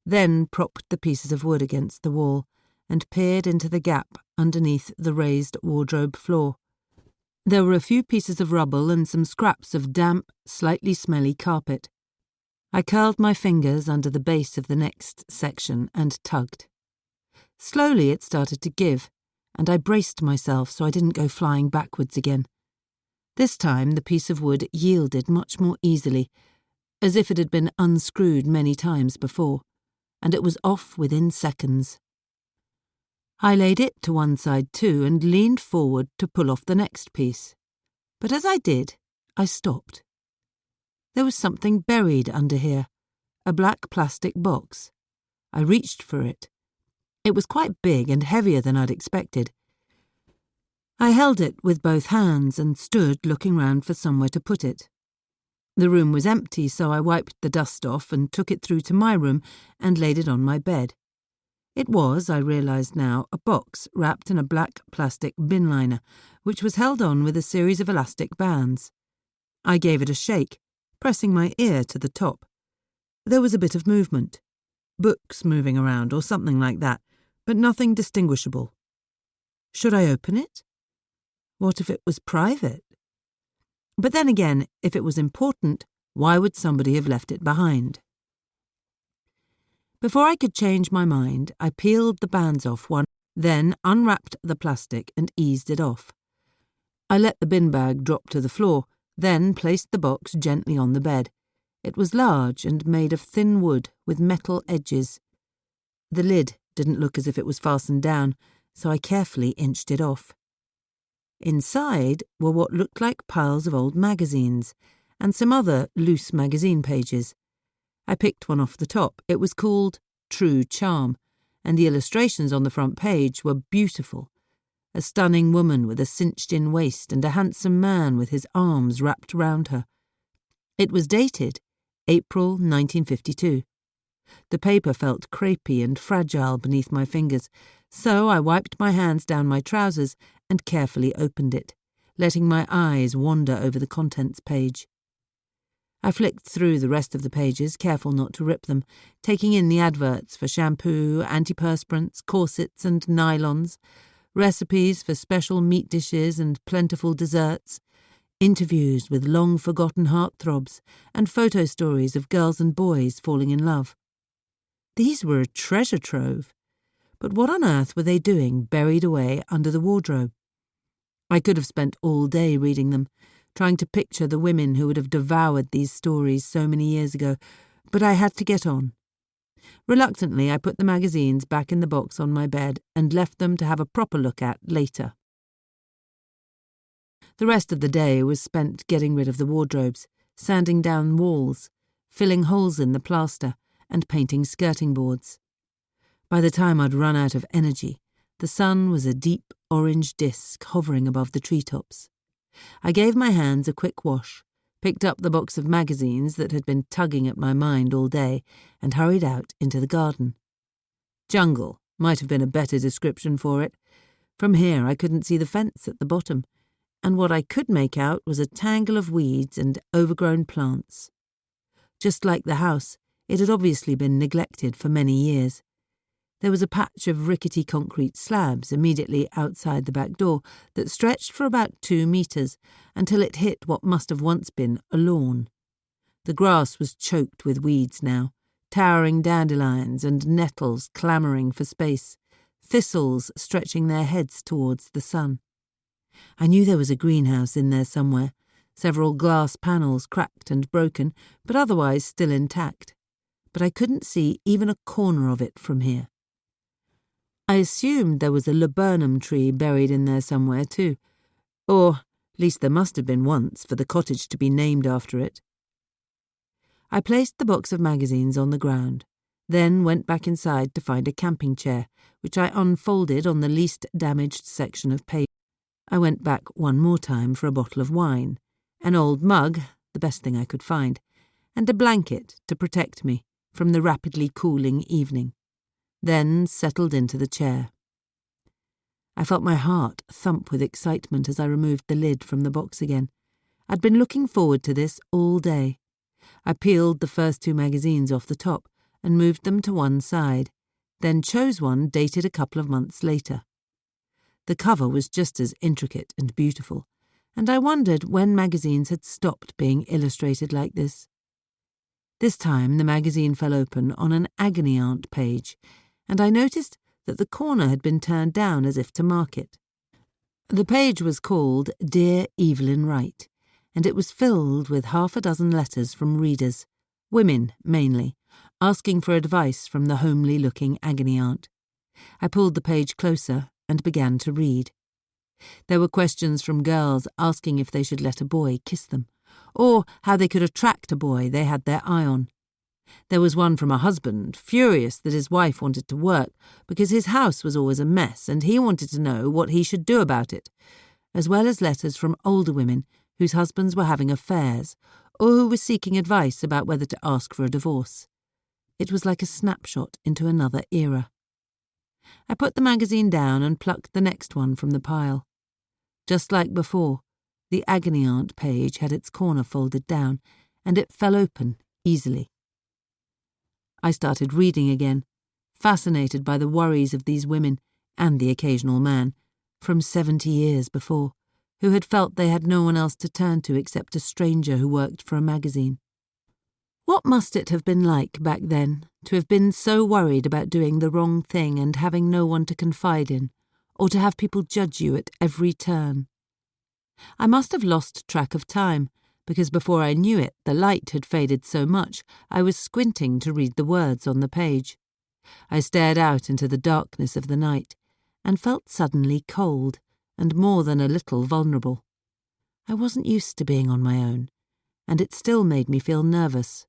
S1: then propped the pieces of wood against the wall and peered into the gap underneath the raised wardrobe floor. There were a few pieces of rubble and some scraps of damp, slightly smelly carpet. I curled my fingers under the base of the next section and tugged. Slowly it started to give, and I braced myself so I didn't go flying backwards again. This time the piece of wood yielded much more easily, as if it had been unscrewed many times before, and it was off within seconds. I laid it to one side too and leaned forward to pull off the next piece. But as I did, I stopped. There was something buried under here, a black plastic box. I reached for it. It was quite big and heavier than I'd expected. I held it with both hands and stood looking round for somewhere to put it. The room was empty, so I wiped the dust off and took it through to my room and laid it on my bed. It was, I realised now, a box wrapped in a black plastic bin liner, which was held on with a series of elastic bands. I gave it a shake, pressing my ear to the top. There was a bit of movement. Books moving around or something like that, but nothing distinguishable. Should I open it? What if it was private? But then again, if it was important, why would somebody have left it behind? Before I could change my mind, I peeled the bands off one, then unwrapped the plastic and eased it off. I let the bin bag drop to the floor, then placed the box gently on the bed. It was large and made of thin wood with metal edges. The lid didn't look as if it was fastened down, so I carefully inched it off. Inside were what looked like piles of old magazines and some other loose magazine pages. I picked one off the top. It was called True Charm, and the illustrations on the front page were beautiful. A stunning woman with a cinched-in waist and a handsome man with his arms wrapped round her. It was dated April 1952. The paper felt crepey and fragile beneath my fingers, so I wiped my hands down my trousers and carefully opened it, letting my eyes wander over the contents page. I flicked through the rest of the pages, careful not to rip them, taking in the adverts for shampoo, antiperspirants, corsets and nylons, recipes for special meat dishes and plentiful desserts, interviews with long-forgotten heartthrobs, and photo stories of girls and boys falling in love. These were a treasure trove, but what on earth were they doing buried away under the wardrobe? I could have spent all day reading them, trying to picture the women who would have devoured these stories so many years ago, but I had to get on. Reluctantly, I put the magazines back in the box on my bed and left them to have a proper look at later. The rest of the day was spent getting rid of the wardrobes, sanding down walls, filling holes in the plaster, and painting skirting boards. By the time I'd run out of energy, the sun was a deep orange disk hovering above the treetops. I gave my hands a quick wash, picked up the box of magazines that had been tugging at my mind all day, and hurried out into the garden. Jungle might have been a better description for it. From here I couldn't see the fence at the bottom, and what I could make out was a tangle of weeds and overgrown plants. Just like the house, it had obviously been neglected for many years. There was a patch of rickety concrete slabs immediately outside the back door that stretched for about 2 meters until it hit what must have once been a lawn. The grass was choked with weeds now, towering dandelions and nettles clamouring for space, thistles stretching their heads towards the sun. I knew there was a greenhouse in there somewhere, several glass panels cracked and broken, but otherwise still intact. But I couldn't see even a corner of it from here. I assumed there was a laburnum tree buried in there somewhere too, or at least there must have been once for the cottage to be named after it. I placed the box of magazines on the ground, then went back inside to find a camping chair, which I unfolded on the least damaged section of paper. I went back one more time for a bottle of wine, an old mug, the best thing I could find, and a blanket to protect me from the rapidly cooling evening, then settled into the chair. I felt my heart thump with excitement as I removed the lid from the box again. I'd been looking forward to this all day. I peeled the first 2 magazines off the top and moved them to one side, then chose one dated a couple of months later. The cover was just as intricate and beautiful, and I wondered when magazines had stopped being illustrated like this. This time the magazine fell open on an agony aunt page, and I noticed that the corner had been turned down as if to mark it. The page was called Dear Evelyn Wright, and it was filled with 6 letters from readers, women mainly, asking for advice from the homely-looking agony aunt. I pulled the page closer and began to read. There were questions from girls asking if they should let a boy kiss them, or how they could attract a boy they had their eye on. There was one from a husband, furious that his wife wanted to work because his house was always a mess and he wanted to know what he should do about it, as well as letters from older women whose husbands were having affairs or who were seeking advice about whether to ask for a divorce. It was like a snapshot into another era. I put the magazine down and plucked the next one from the pile. Just like before, the agony aunt page had its corner folded down, and it fell open easily. I started reading again, fascinated by the worries of these women, and the occasional man, from 70 years before, who had felt they had no one else to turn to except a stranger who worked for a magazine. What must it have been like back then, to have been so worried about doing the wrong thing and having no one to confide in, or to have people judge you at every turn? I must have lost track of time, because before I knew it, the light had faded so much I was squinting to read the words on the page. I stared out into the darkness of the night and felt suddenly cold and more than a little vulnerable. I wasn't used to being on my own, and it still made me feel nervous.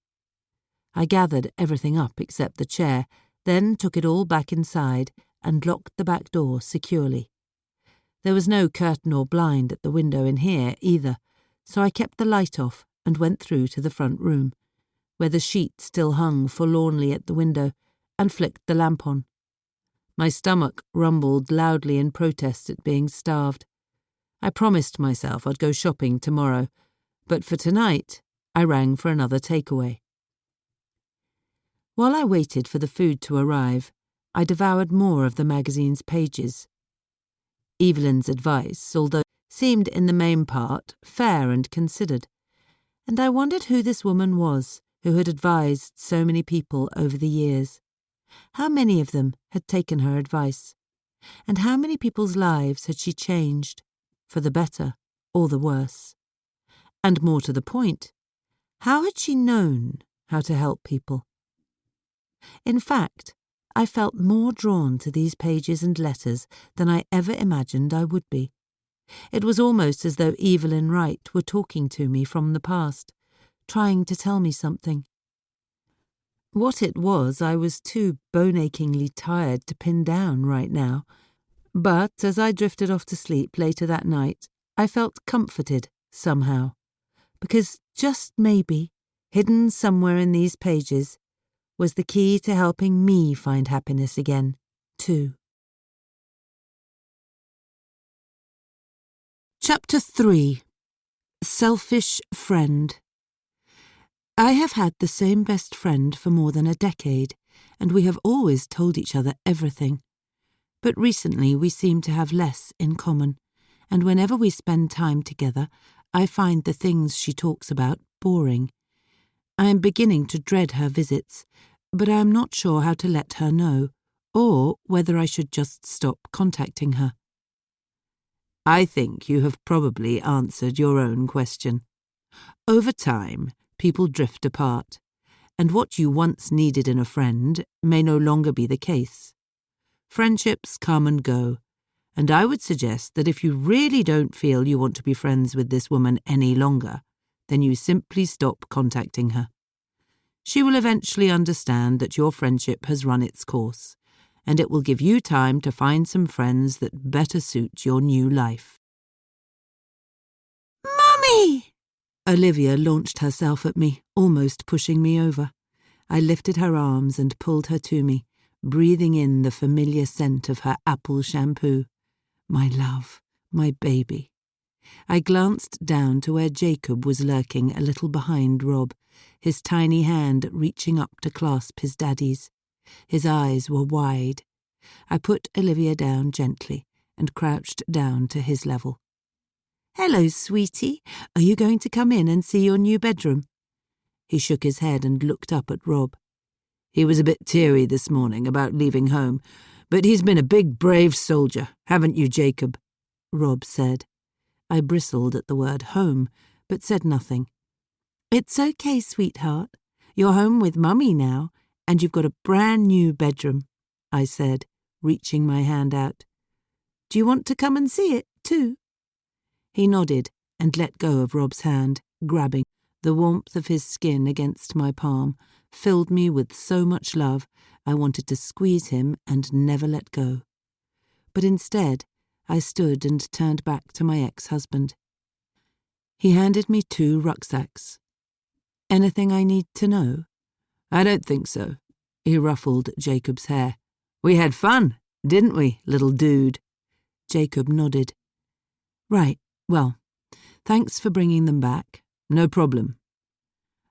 S1: I gathered everything up except the chair, then took it all back inside and locked the back door securely. There was no curtain or blind at the window in here either, so I kept the light off and went through to the front room, where the sheet still hung forlornly at the window, and flicked the lamp on. My stomach rumbled loudly in protest at being starved. I promised myself I'd go shopping tomorrow, but for tonight I rang for another takeaway. While I waited for the food to arrive, I devoured more of the magazine's pages. Evelyn's advice, although seemed in the main part fair and considered, and I wondered who this woman was who had advised so many people over the years. How many of them had taken her advice, and how many people's lives had she changed, for the better or the worse? And more to the point, how had she known how to help people? In fact, I felt more drawn to these pages and letters than I ever imagined I would be. It was almost as though Evelyn Wright were talking to me from the past, trying to tell me something. What it was I was too bone-achingly tired to pin down right now, but as I drifted off to sleep later that night, I felt comforted somehow, because just maybe, hidden somewhere in these pages, was the key to helping me find happiness again, too. Chapter 3. Selfish Friend. I have had the same best friend for more than a decade, and we have always told each other everything. But recently we seem to have less in common, and whenever we spend time together, I find the things she talks about boring. I am beginning to dread her visits, but I am not sure how to let her know, or whether I should just stop contacting her. I think you have probably answered your own question. Over time, people drift apart, and what you once needed in a friend may no longer be the case. Friendships come and go, and I would suggest that if you really don't feel you want to be friends with this woman any longer, then you simply stop contacting her. She will eventually understand that your friendship has run its course, and it will give you time to find some friends that better suit your new life. "Mummy!" Olivia launched herself at me, almost pushing me over. I lifted her arms and pulled her to me, breathing in the familiar scent of her apple shampoo. My love, my baby. I glanced down to where Jacob was lurking a little behind Rob, his tiny hand reaching up to clasp his daddy's. His eyes were wide. I put Olivia down gently and crouched down to his level. "Hello, sweetie. Are you going to come in and see your new bedroom?" He shook his head and looked up at Rob. "He was a bit teary this morning about leaving home, but he's been a big, brave soldier, haven't you, Jacob?" Rob said. I bristled at the word home, but said nothing. "It's okay, sweetheart. You're home with Mummy now, and you've got a brand new bedroom," I said, reaching my hand out. "Do you want to come and see it, too?" He nodded and let go of Rob's hand, grabbing. The warmth of his skin against my palm filled me with so much love I wanted to squeeze him and never let go. But instead, I stood and turned back to my ex-husband. He handed me 2 rucksacks. "Anything I need to know?" "I don't think so." He ruffled Jacob's hair. "We had fun, didn't we, little dude?" Jacob nodded. "Right, well, thanks for bringing them back." "No problem."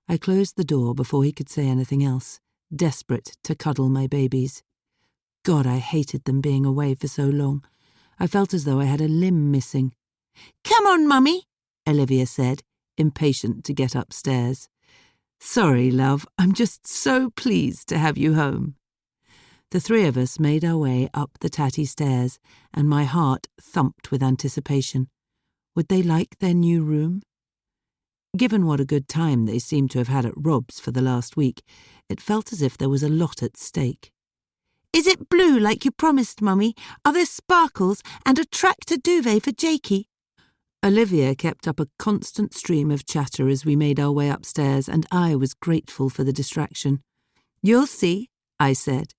S1: I closed the door before he could say anything else, desperate to cuddle my babies. God, I hated them being away for so long. I felt as though I had a limb missing. "Come on, Mummy," Olivia said, impatient to get upstairs. "Sorry, love, I'm just so pleased to have you home." The 3 of us made our way up the tatty stairs, and my heart thumped with anticipation. Would they like their new room? Given what a good time they seemed to have had at Rob's for the last week, it felt as if there was a lot at stake. "Is it blue like you promised, Mummy? Are there sparkles and a tractor duvet for Jakey?" Olivia kept up a constant stream of chatter as we made our way upstairs, and I was grateful for the distraction. "You'll see," I said.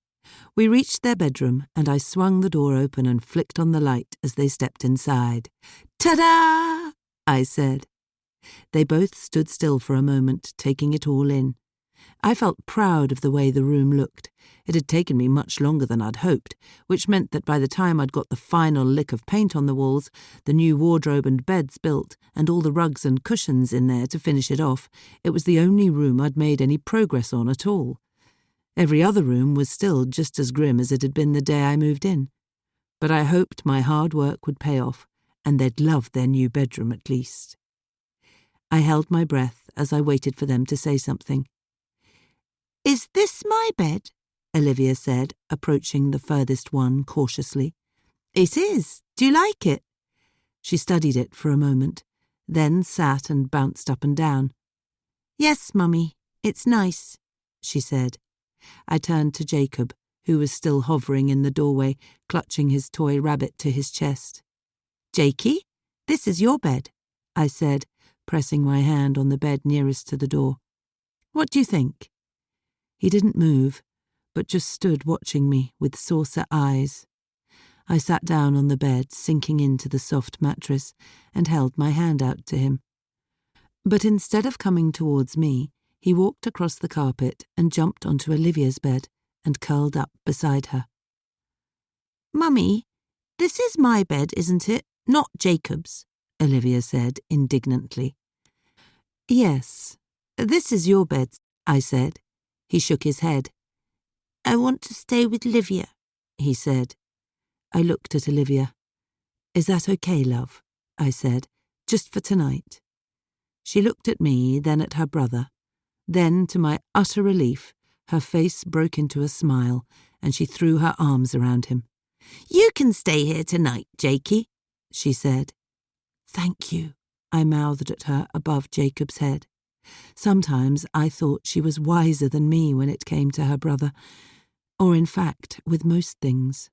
S1: We reached their bedroom, and I swung the door open and flicked on the light as they stepped inside. "Ta-da!" I said. They both stood still for a moment, taking it all in. I felt proud of the way the room looked. It had taken me much longer than I'd hoped, which meant that by the time I'd got the final lick of paint on the walls, the new wardrobe and beds built, and all the rugs and cushions in there to finish it off, it was the only room I'd made any progress on at all. Every other room was still just as grim as it had been the day I moved in. But I hoped my hard work would pay off, and they'd love their new bedroom at least. I held my breath as I waited for them to say something. "Is this my bed?" Olivia said, approaching the furthest one cautiously. "It is. Do you like it?" She studied it for a moment, then sat and bounced up and down. "Yes, Mummy, it's nice," she said. I turned to Jacob, who was still hovering in the doorway, clutching his toy rabbit to his chest. "Jakey, this is your bed," I said, pressing my hand on the bed nearest to the door. "What do you think?" He didn't move, but just stood watching me with saucer eyes. I sat down on the bed, sinking into the soft mattress, and held my hand out to him. But instead of coming towards me, he walked across the carpet and jumped onto Olivia's bed and curled up beside her. "Mummy, this is my bed, isn't it? Not Jacob's," Olivia said indignantly. "Yes, this is your bed," I said. He shook his head. "I want to stay with Livia," he said. I looked at Olivia. "Is that okay, love?" I said, "just for tonight?" She looked at me, then at her brother. Then, to my utter relief, her face broke into a smile, and she threw her arms around him. "You can stay here tonight, Jakey," she said. "Thank you," I mouthed at her above Jacob's head. Sometimes I thought she was wiser than me when it came to her brother, or in fact, with most things.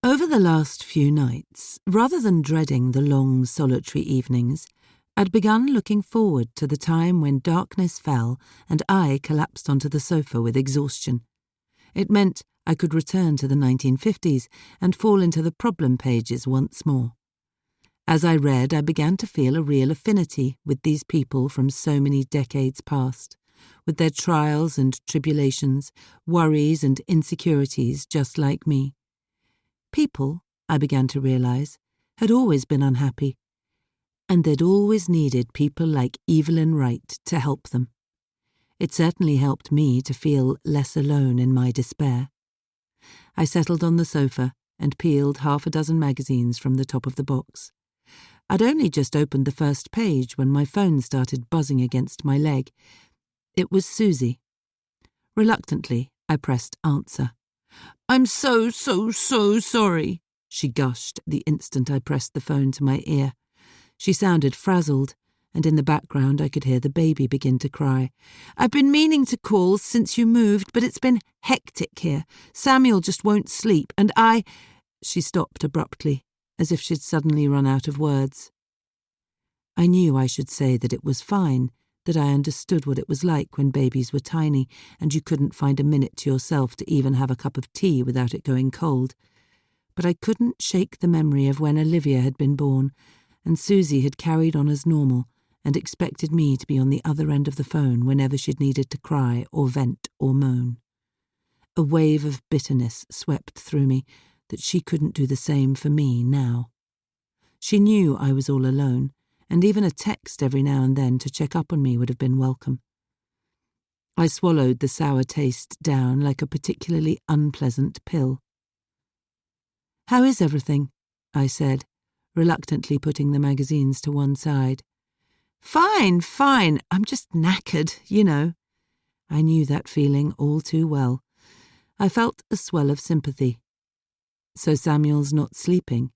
S1: Over the last few nights, rather than dreading the long, solitary evenings, I'd begun looking forward to the time when darkness fell and I collapsed onto the sofa with exhaustion. It meant I could return to the 1950s and fall into the problem pages once more. As I read, I began to feel a real affinity with these people from so many decades past, with their trials and tribulations, worries and insecurities just like me. People, I began to realise, had always been unhappy, and they'd always needed people like Evelyn Wright to help them. It certainly helped me to feel less alone in my despair. I settled on the sofa and peeled half a dozen magazines from the top of the box. I'd only just opened the first page when my phone started buzzing against my leg. It was Susie. Reluctantly, I pressed answer. "I'm so sorry," she gushed the instant I pressed the phone to my ear. She sounded frazzled, and in the background I could hear the baby begin to cry. "I've been meaning to call since you moved, but it's been hectic here. Samuel just won't sleep, and I—" She stopped abruptly, as if she'd suddenly run out of words. I knew I should say that it was fine, that I understood what it was like when babies were tiny and you couldn't find a minute to yourself to even have a cup of tea without it going cold. But I couldn't shake the memory of when Olivia had been born, and Susie had carried on as normal and expected me to be on the other end of the phone whenever she'd needed to cry or vent or moan. A wave of bitterness swept through me that she couldn't do the same for me now. She knew I was all alone, and even a text every now and then to check up on me would have been welcome. I swallowed the sour taste down like a particularly unpleasant pill. "How is everything?" I said, reluctantly putting the magazines to one side. Fine. I'm just knackered, you know." I knew that feeling all too well. I felt a swell of sympathy. "So Samuel's not sleeping?"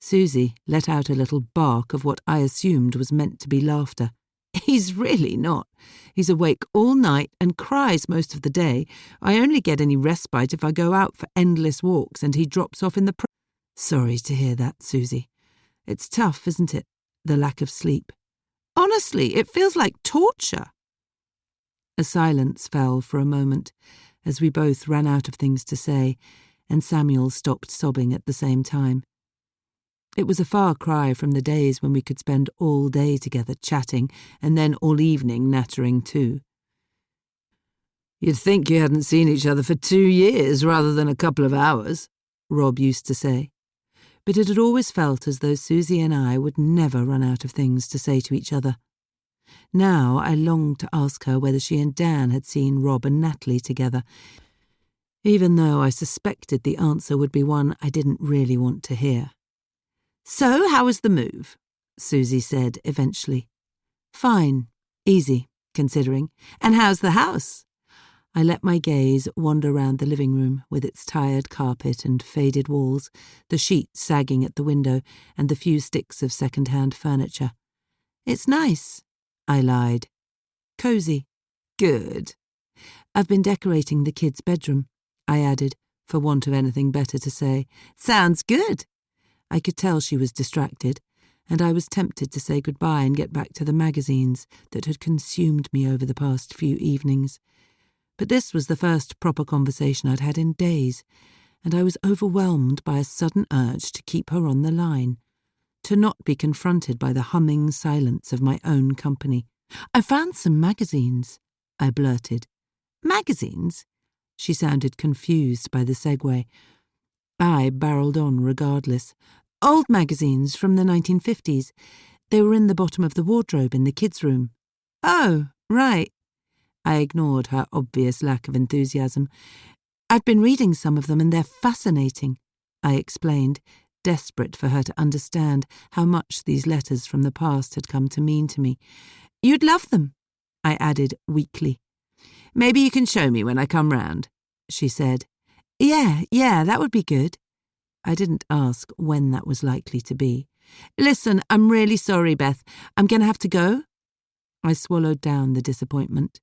S1: Susie let out a little bark of what I assumed was meant to be laughter. "He's really not. He's awake all night and cries most of the day. I only get any respite if I go out for endless walks and he drops off in the Sorry to hear that, Susie. It's tough, isn't it, the lack of sleep? Honestly, it feels like torture." A silence fell for a moment as we both ran out of things to say, and Samuel stopped sobbing at the same time. It was a far cry from the days when we could spend all day together chatting and then all evening nattering too. "You'd think you hadn't seen each other for 2 years rather than a couple of hours," Rob used to say. But it had always felt as though Susie and I would never run out of things to say to each other. Now I longed to ask her whether she and Dan had seen Rob and Natalie together, even though I suspected the answer would be one I didn't really want to hear. "So, how was the move?" Susie said eventually. "Fine. Easy, considering. And how's the house?" I let my gaze wander round the living room with its tired carpet and faded walls, the sheets sagging at the window and the few sticks of second-hand furniture. "It's nice," I lied. "Cosy." "Good." "I've been decorating the kids' bedroom," I added, for want of anything better to say. "Sounds good." I could tell she was distracted, and I was tempted to say goodbye and get back to the magazines that had consumed me over the past few evenings. But this was the first proper conversation I'd had in days, and I was overwhelmed by a sudden urge to keep her on the line, to not be confronted by the humming silence of my own company. "I found some magazines," I blurted. "Magazines?" She sounded confused by the segue. I barreled on regardless. "Old magazines from the 1950s. They were in the bottom of the wardrobe in the kids' room." "Oh, right." I ignored her obvious lack of enthusiasm. "I've been reading some of them and they're fascinating," I explained, desperate for her to understand how much these letters from the past had come to mean to me. "You'd love them," I added weakly. "Maybe you can show me when I come round," she said. Yeah, that would be good." I didn't ask when that was likely to be. "Listen, I'm really sorry, Beth. I'm going to have to go." I swallowed down the disappointment.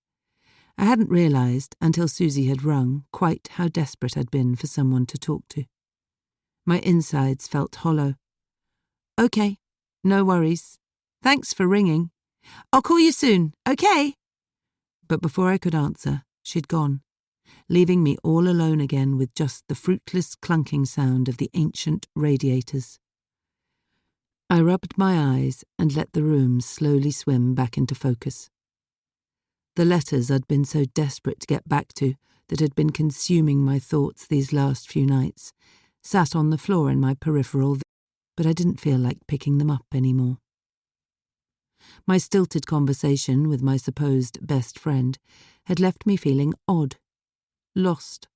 S1: I hadn't realised, until Susie had rung, quite how desperate I'd been for someone to talk to. My insides felt hollow. "Okay, no worries. Thanks for ringing. I'll call you soon, okay?" But before I could answer, she'd gone, leaving me all alone again with just the fruitless clunking sound of the ancient radiators. I rubbed my eyes and let the room slowly swim back into focus. The letters I'd been so desperate to get back to, that had been consuming my thoughts these last few nights, sat on the floor in my peripheral, but I didn't feel like picking them up anymore. My stilted conversation with my supposed best friend had left me feeling odd, lost,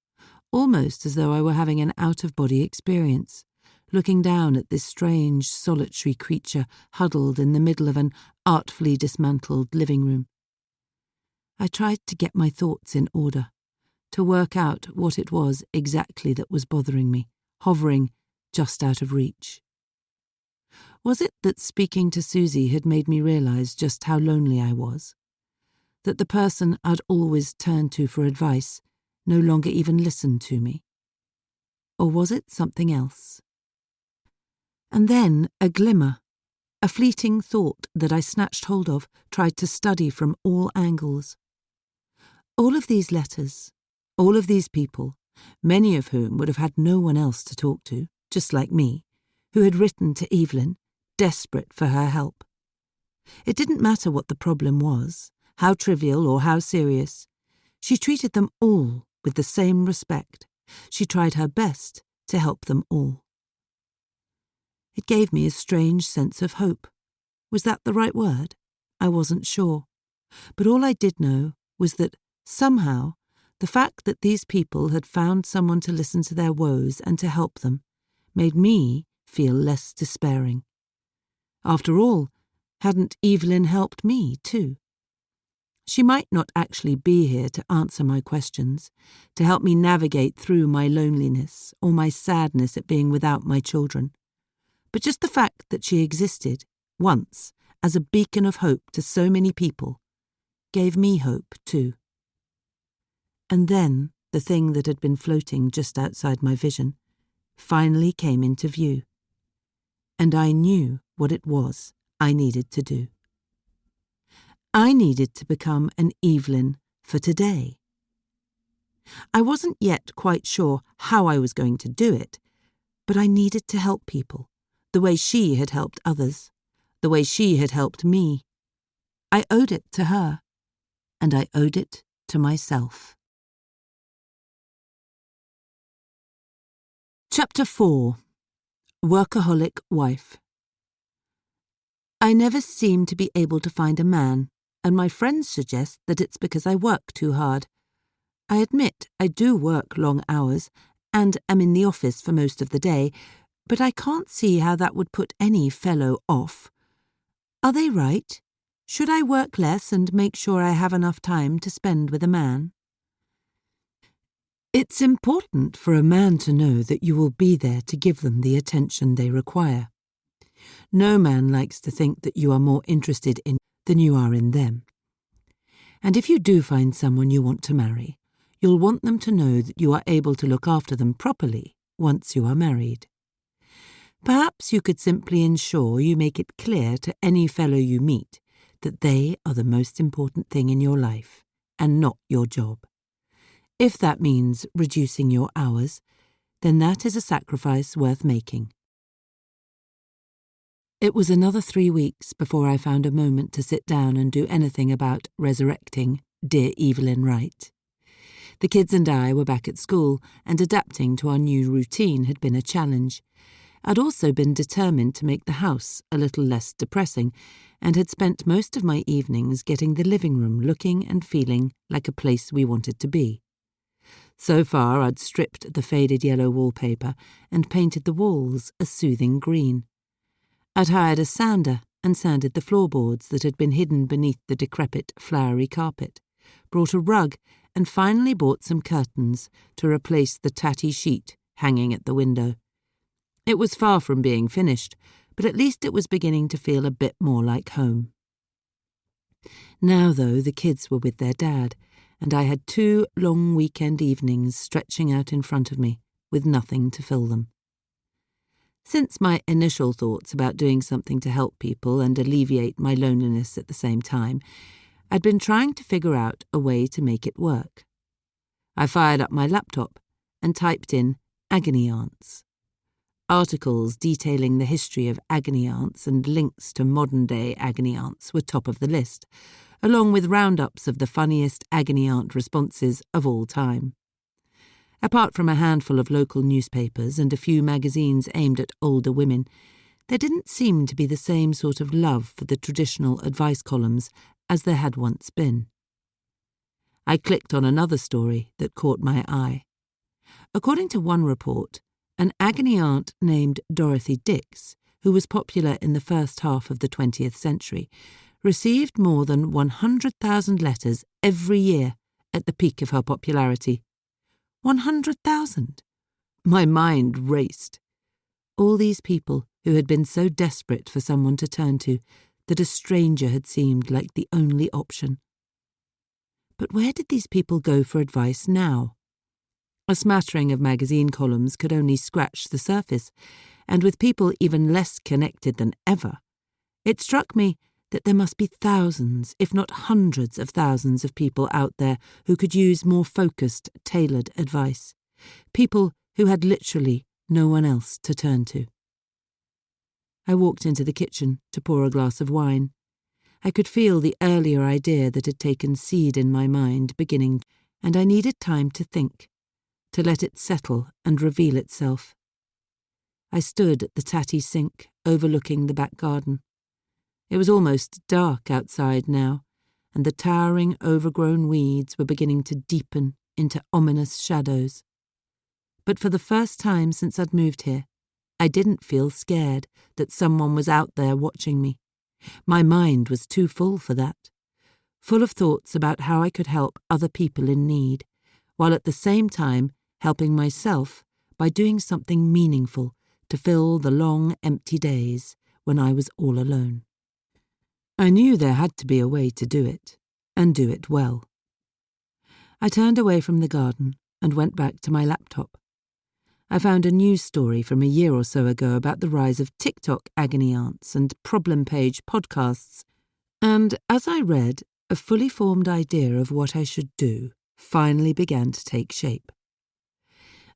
S1: almost as though I were having an out-of-body experience, looking down at this strange, solitary creature huddled in the middle of an artfully dismantled living room. I tried to get my thoughts in order, to work out what it was exactly that was bothering me, hovering just out of reach. Was it that speaking to Susie had made me realise just how lonely I was? That the person I'd always turned to for advice no longer even listened to me? Or was it something else? And then a glimmer, a fleeting thought that I snatched hold of, tried to study from all angles. All of these letters, all of these people, many of whom would have had no one else to talk to, just like me, who had written to Evelyn, desperate for her help. It didn't matter what the problem was, how trivial or how serious. She treated them all with the same respect. She tried her best to help them all. It gave me a strange sense of hope. Was that the right word? I wasn't sure. But all I did know was that, somehow, the fact that these people had found someone to listen to their woes and to help them made me feel less despairing. After all, hadn't Evelyn helped me too? She might not actually be here to answer my questions, to help me navigate through my loneliness or my sadness at being without my children. But just the fact that she existed, once, as a beacon of hope to so many people, gave me hope too. And then the thing that had been floating just outside my vision finally came into view. And I knew what it was I needed to do. I needed to become an Evelyn for today. I wasn't yet quite sure how I was going to do it, but I needed to help people, the way she had helped others, the way she had helped me. I owed it to her, and I owed it to myself. Chapter 4. Workaholic Wife. I never seem to be able to find a man, and my friends suggest that it's because I work too hard. I admit I do work long hours, and am in the office for most of the day, but I can't see how that would put any fellow off. Are they right? Should I work less and make sure I have enough time to spend with a man? It's important for a man to know that you will be there to give them the attention they require. No man likes to think that you are more interested in than you are in them. And if you do find someone you want to marry, you'll want them to know that you are able to look after them properly once you are married. Perhaps you could simply ensure you make it clear to any fellow you meet that they are the most important thing in your life and not your job. If that means reducing your hours, then that is a sacrifice worth making. It was another 3 weeks before I found a moment to sit down and do anything about resurrecting dear Evelyn Wright. The kids and I were back at school, and adapting to our new routine had been a challenge. I'd also been determined to make the house a little less depressing, and had spent most of my evenings getting the living room looking and feeling like a place we wanted to be. So far I'd stripped the faded yellow wallpaper and painted the walls a soothing green. I'd hired a sander and sanded the floorboards that had been hidden beneath the decrepit, flowery carpet, brought a rug, and finally bought some curtains to replace the tatty sheet hanging at the window. It was far from being finished, but at least it was beginning to feel a bit more like home. Now, though, the kids were with their dad, and I had 2 long weekend evenings stretching out in front of me, with nothing to fill them. Since my initial thoughts about doing something to help people and alleviate my loneliness at the same time, I'd been trying to figure out a way to make it work. I fired up my laptop and typed in agony aunts. Articles detailing the history of agony aunts and links to modern-day agony aunts were top of the list, along with roundups of the funniest agony aunt responses of all time. Apart from a handful of local newspapers and a few magazines aimed at older women, there didn't seem to be the same sort of love for the traditional advice columns as there had once been. I clicked on another story that caught my eye. According to one report, an agony aunt named Dorothy Dix, who was popular in the first half of the 20th century, received more than 100,000 letters every year at the peak of her popularity. 100,000! My mind raced. All these people who had been so desperate for someone to turn to that a stranger had seemed like the only option. But where did these people go for advice now? A smattering of magazine columns could only scratch the surface, and with people even less connected than ever, it struck me that there must be thousands, if not hundreds of thousands of people out there who could use more focused, tailored advice. People who had literally no one else to turn to. I walked into the kitchen to pour a glass of wine. I could feel the earlier idea that had taken seed in my mind beginning, and I needed time to think, to let it settle and reveal itself. I stood at the tatty sink overlooking the back garden. It was almost dark outside now, and the towering, overgrown weeds were beginning to deepen into ominous shadows. But for the first time since I'd moved here, I didn't feel scared that someone was out there watching me. My mind was too full for that, full of thoughts about how I could help other people in need, while at the same time helping myself by doing something meaningful to fill the long, empty days when I was all alone. I knew there had to be a way to do it, and do it well. I turned away from the garden and went back to my laptop. I found a news story from a year or so ago about the rise of TikTok agony aunts and problem page podcasts, and as I read, a fully formed idea of what I should do finally began to take shape.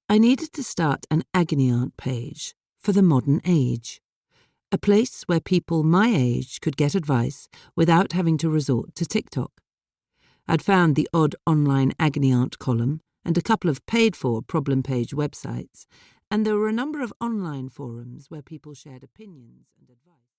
S1: I needed to start an agony aunt page for the modern age, a place where people my age could get advice without having to resort to TikTok. I'd found the odd online agony aunt column and a couple of paid-for problem page websites, and there were a number of online forums where people shared opinions and advice.